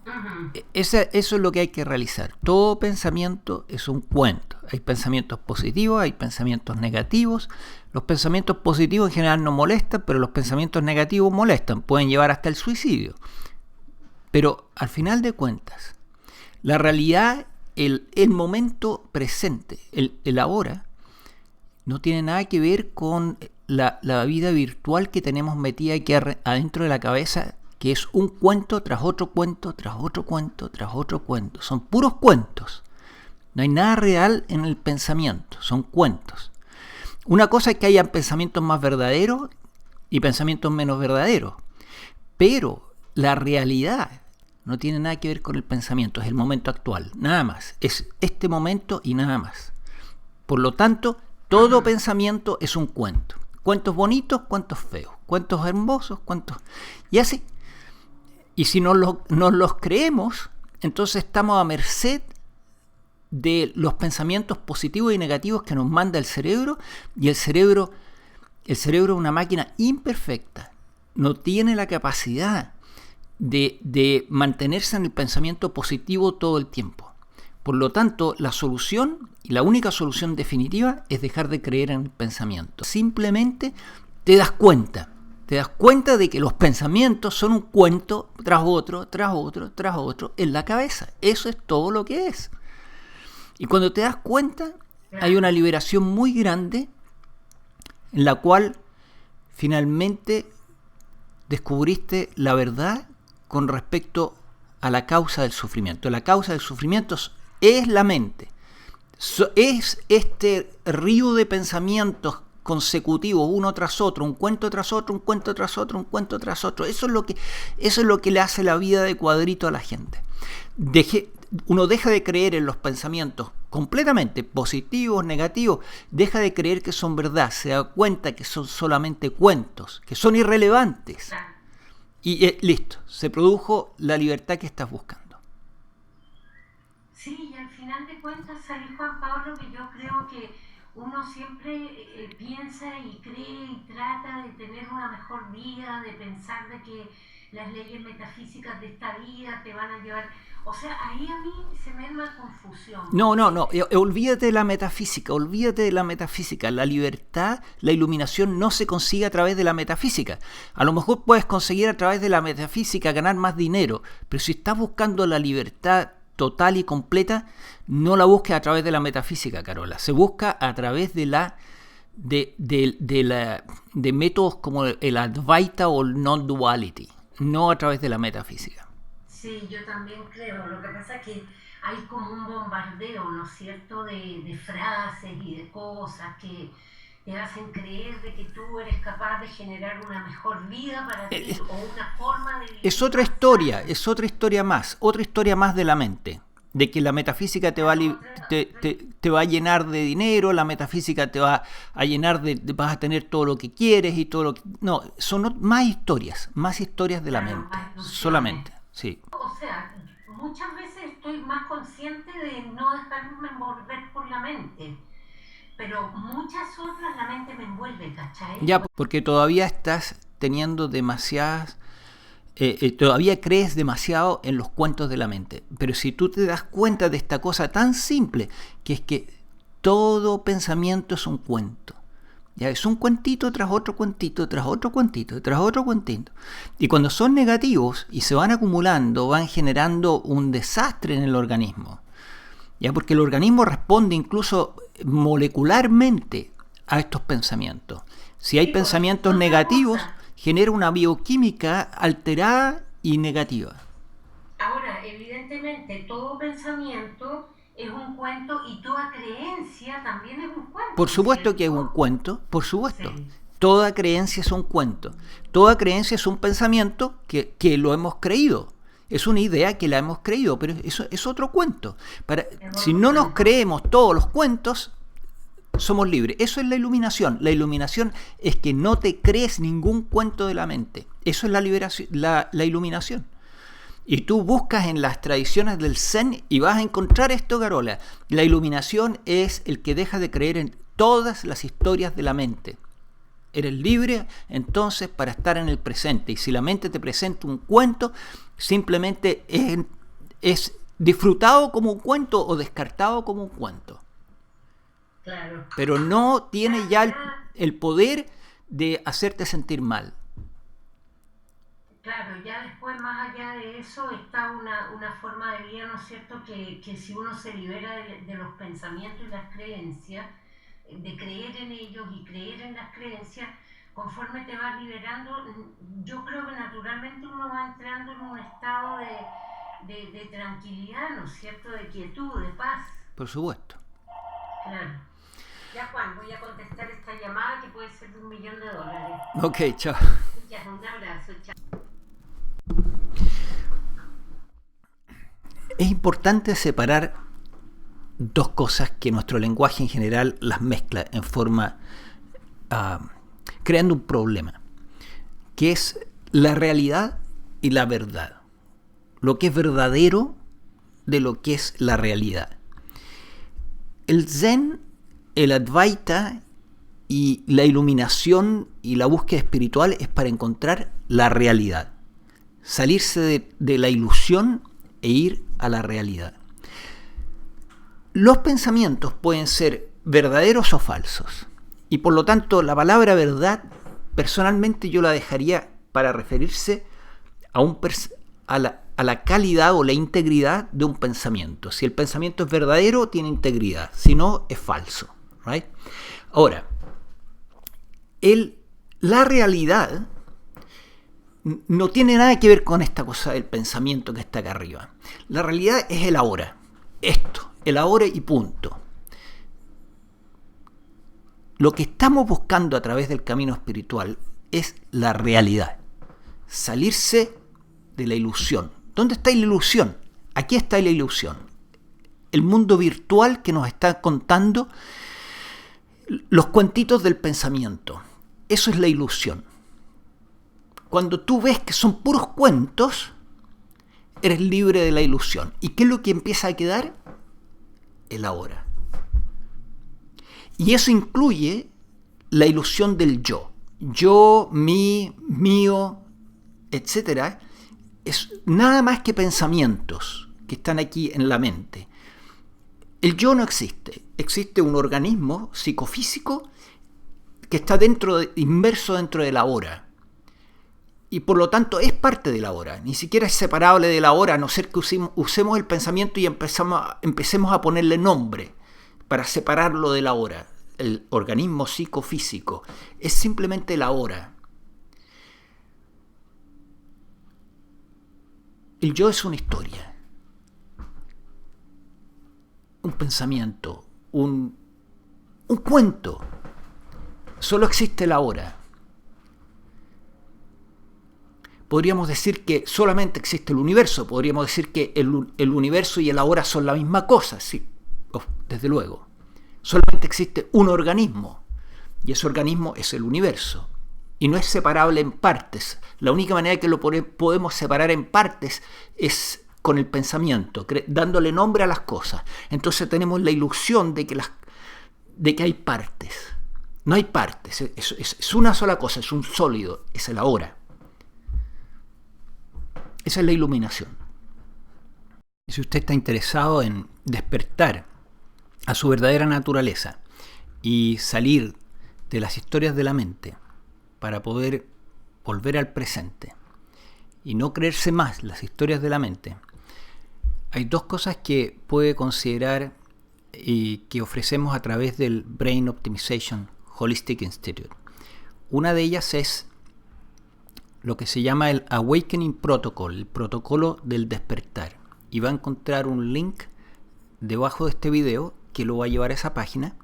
Ujú. Eso es lo que hay que realizar. Todo pensamiento es un cuento. Hay pensamientos positivos, hay pensamientos negativos. Los pensamientos positivos en general no molestan, pero los pensamientos negativos molestan. Pueden llevar hasta el suicidio. Pero al final de cuentas, la realidad, el momento presente, el ahora, no tiene nada que ver con la vida virtual que tenemos metida aquí adentro de la cabeza, que es un cuento tras otro cuento, tras otro cuento, tras otro cuento. Son puros cuentos. No hay nada real en el pensamiento, son cuentos. Una cosa es que hayan pensamientos más verdaderos y pensamientos menos verdaderos, pero la realidad no tiene nada que ver con el pensamiento, es el momento actual, nada más. Es este momento y nada más. Por lo tanto, todo pensamiento es un cuento. Cuentos bonitos, cuentos feos. Cuentos hermosos, cuentos... Y así. Y si nos los creemos, entonces estamos a merced de los pensamientos positivos y negativos que nos manda el cerebro. Y el cerebro es una máquina imperfecta. No tiene la capacidad de mantenerse en el pensamiento positivo todo el tiempo. Por lo tanto, la solución, y la única solución definitiva, es dejar de creer en el pensamiento. Simplemente te das cuenta de que los pensamientos son un cuento tras otro, tras otro, tras otro en la cabeza. Eso es todo lo que es. Y cuando te das cuenta, hay una liberación muy grande en la cual finalmente descubriste la verdad con respecto a la causa del sufrimiento. La causa del sufrimiento es la mente. Es este río de pensamientos consecutivos, uno tras otro, un cuento tras otro, un cuento tras otro, un cuento tras otro. Eso es lo que le hace la vida de cuadrito a la gente. Uno deja de creer en los pensamientos completamente positivos, negativos, deja de creer que son verdad, se da cuenta que son solamente cuentos, que son irrelevantes. Y listo, se produjo la libertad que estás buscando. Sí, y al final de cuentas, ahí Juan Pablo, que yo creo que uno siempre piensa y cree y trata de tener una mejor vida, de pensar de que las leyes metafísicas de esta vida te van a llevar... O sea, ahí a mí se me da una confusión, No, no, porque no, olvídate de la metafísica, olvídate de la metafísica. La libertad, la iluminación no se consigue a través de la metafísica. A lo mejor puedes conseguir a través de la metafísica ganar más dinero, pero si estás buscando la libertad total y completa, no la busques a través de la metafísica, Carola. Se busca a través de de métodos como el Advaita o el Non-Duality, no a través de la metafísica. sí, yo también creo. Lo que pasa es que hay como un bombardeo, ¿no es cierto?, de frases y de cosas que te hacen creer de que tú eres capaz de generar una mejor vida para ti o una forma de Es vivir otra más historia, sana. es otra historia más de la mente. De que la metafísica Claro, otra, te va a llenar de dinero, la metafísica te va a llenar vas a tener todo lo que quieres y todo lo que... No, son más historias de la claro, mente, más ilusiones. solamente, sí. O sea, muchas veces estoy más consciente de no dejarme envolver por la mente, pero muchas otras la mente me envuelve, ¿cachai? Ya, porque todavía estás teniendo todavía crees demasiado en los cuentos de la mente. Pero si tú te das cuenta de esta cosa tan simple, que es que todo pensamiento es un cuento. Ya es un cuentito tras otro cuentito, tras otro cuentito, tras otro cuentito. Y cuando son negativos y se van acumulando, van generando un desastre en el organismo. Ya porque el organismo responde incluso molecularmente a estos pensamientos. Si hay Sí, pues, pensamientos y otra negativos, cosa, genera una bioquímica alterada y negativa. ahora, evidentemente, todo pensamiento es un cuento y toda creencia también es un Por cuento, supuesto que es un ¿cierto? cuento, por supuesto. Sí. Toda creencia es un cuento. Toda creencia es un pensamiento que lo hemos creído. Es una idea que la hemos creído, pero eso es otro cuento. Es Si otro no nos cuento. creemos todos los cuentos, somos libres. Eso es la iluminación. La iluminación es que no te crees ningún cuento de la mente. Eso es la liberación, la iluminación. Y tú buscas en las tradiciones del Zen y vas a encontrar esto, Carola. La iluminación es el que deja de creer en todas las historias de la mente. Eres libre entonces para estar en el presente. Y si la mente te presenta un cuento, Simplemente es disfrutado como un cuento o descartado como un cuento. Claro. Pero no tiene ya el poder de hacerte sentir mal. Claro, ya después, más allá de eso, está una forma de vida, ¿no es cierto?, que si uno se libera de los pensamientos y las creencias, de creer en ellos y creer en las creencias, conforme te vas liberando, yo creo que naturalmente uno va entrando en un estado de tranquilidad, ¿no es cierto?, de quietud, de paz. Por supuesto. Claro. Ya, Juan, voy a contestar esta llamada que puede ser de $1.000.000. Ok, chao. Ya, un abrazo, chao. Es importante separar dos cosas que nuestro lenguaje en general las mezcla en forma creando un problema, que es la realidad y la verdad. Lo que es verdadero de lo que es la realidad. El Zen, el Advaita y la iluminación y la búsqueda espiritual es para encontrar la realidad. Salirse de la ilusión e ir a la realidad. Los pensamientos pueden ser verdaderos o falsos. Y por lo tanto, la palabra verdad, personalmente yo la dejaría para referirse a la calidad o la integridad de un pensamiento. Si el pensamiento es verdadero, tiene integridad. Si no, es falso. ¿Right? Ahora, la realidad no tiene nada que ver con esta cosa del pensamiento que está acá arriba. La realidad es el ahora. Esto, el ahora y punto. Lo que estamos buscando a través del camino espiritual es la realidad. Salirse de la ilusión. ¿Dónde está la ilusión? Aquí está la ilusión. El mundo virtual que nos está contando los cuentitos del pensamiento. Eso es la ilusión. Cuando tú ves que son puros cuentos, eres libre de la ilusión. ¿Y qué es lo que empieza a quedar? El ahora. Y eso incluye la ilusión del yo. Yo, mí, mío, etc. Es nada más que pensamientos que están aquí en la mente. El yo no existe. Existe un organismo psicofísico que está inmerso dentro de la hora. Y por lo tanto es parte de la hora. Ni siquiera es separable de la hora, a no ser que usemos el pensamiento y empecemos a ponerle nombre para separarlo de la hora. El organismo psicofísico es simplemente la hora. El yo es una historia, un pensamiento, un cuento. Solo existe la hora. Podríamos decir que solamente existe el universo. Podríamos decir que el universo y el ahora son la misma cosa. Sí, desde luego. Solamente existe un organismo. Y ese organismo es el universo. Y no es separable en partes. La única manera que lo podemos separar en partes es con el pensamiento, dándole nombre a las cosas. Entonces tenemos la ilusión de que hay partes. No hay partes. Es una sola cosa, es un sólido, es el ahora. Esa es la iluminación. Y si usted está interesado en despertar a su verdadera naturaleza y salir de las historias de la mente para poder volver al presente y no creerse más las historias de la mente, hay dos cosas que puede considerar y que ofrecemos a través del Brain Optimization Holistic Institute. Una de ellas es lo que se llama el Awakening Protocol, el protocolo del despertar. Y va a encontrar un link debajo de este video que lo va a llevar a esa página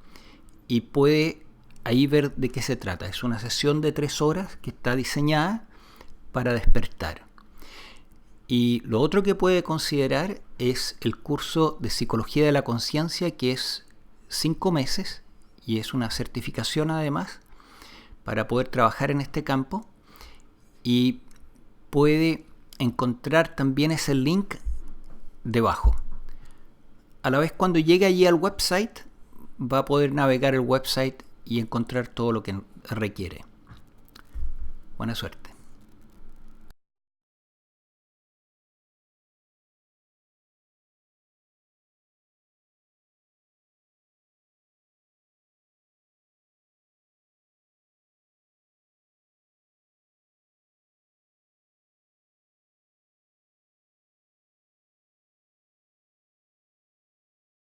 y puede ahí ver de qué se trata. Es una sesión de 3 horas que está diseñada para despertar. Y lo otro que puede considerar es el curso de Psicología de la Conciencia, que es 5 meses y es una certificación además para poder trabajar en este campo. Y puede encontrar también ese link debajo. A la vez, cuando llegue allí al website, va a poder navegar el website y encontrar todo lo que requiere. Buena suerte.